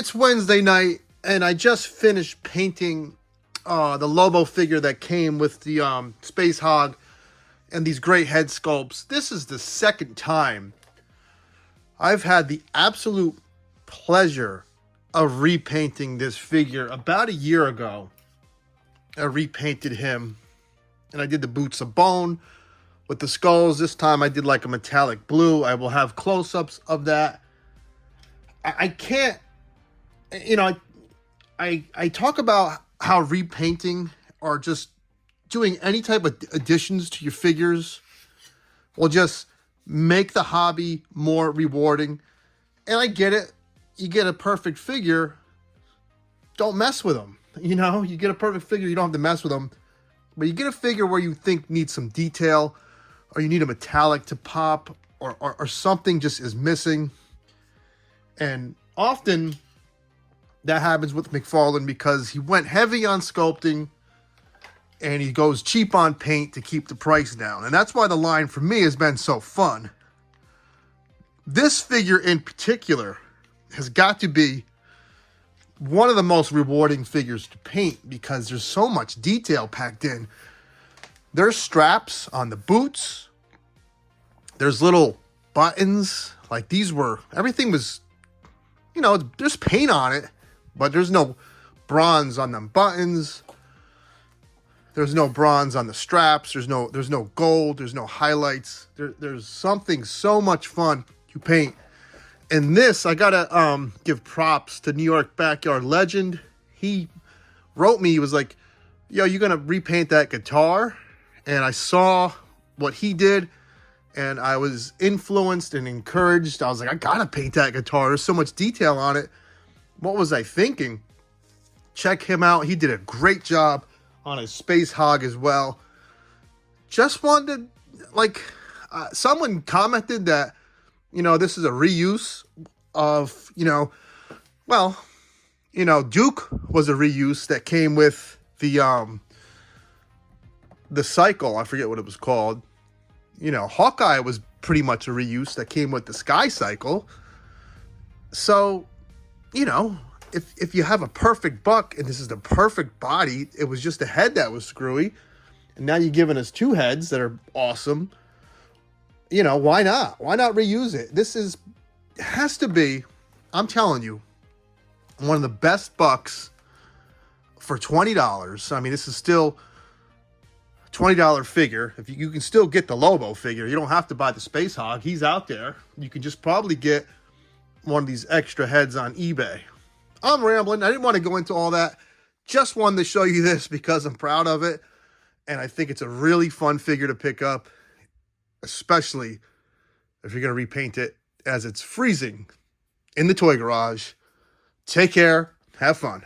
It's Wednesday night, and I just finished painting the Lobo figure that came with the Space Hog and these great head sculpts. This is the second time I've had the absolute pleasure of repainting this figure. About a year ago, I repainted him, and I did the boots of bone with the skulls. This time I did like a metallic blue. I will have close-ups of that. I can't, you know, I talk about how repainting or just doing any type of additions to your figures will just make the hobby more rewarding. And I get it. You get a perfect figure, don't mess with them. You know, you get a perfect figure, you don't have to mess with them. But you get a figure where you think needs some detail, or you need a metallic to pop, or something just is missing. And often that happens with McFarlane because he went heavy on sculpting and he goes cheap on paint to keep the price down. And that's why the line for me has been so fun. This figure in particular has got to be one of the most rewarding figures to paint because there's so much detail packed in. There's straps on the boots. There's little buttons. Like these were, everything was, you know, there's paint on it, but there's no bronze on them buttons. There's no bronze on the straps. There's no gold. There's no highlights. There's something so much fun to paint. And this, I gotta give props to New York Backyard Legend. He wrote me, he was like, yo, you gonna repaint that guitar? And I saw what he did, and I was influenced and encouraged. I was like, I gotta paint that guitar. There's so much detail on it. What was I thinking? Check him out. He did a great job on his Space Hog as well. Just wanted, like, someone commented that, you know, this is a reuse of, you know, well, you know, Duke was a reuse that came with the cycle. I forget what it was called. You know, Hawkeye was pretty much a reuse that came with the Sky Cycle. So, you know, if you have a perfect buck and this is the perfect body, it was just a head that was screwy, and now you're giving us two heads that are awesome. You know, why not? Why not reuse it? This has to be, I'm telling you, one of the best bucks for $20. I mean, this is still $20 figure. If you can still get the Lobo figure, you don't have to buy the Space Hog. He's out there. You can just probably get one of these extra heads on eBay. I'm rambling. I didn't want to go into all that. Just wanted to show you this because I'm proud of it. And I think it's a really fun figure to pick up, especially if you're going to repaint it as it's freezing in the toy garage. Take care. Have fun.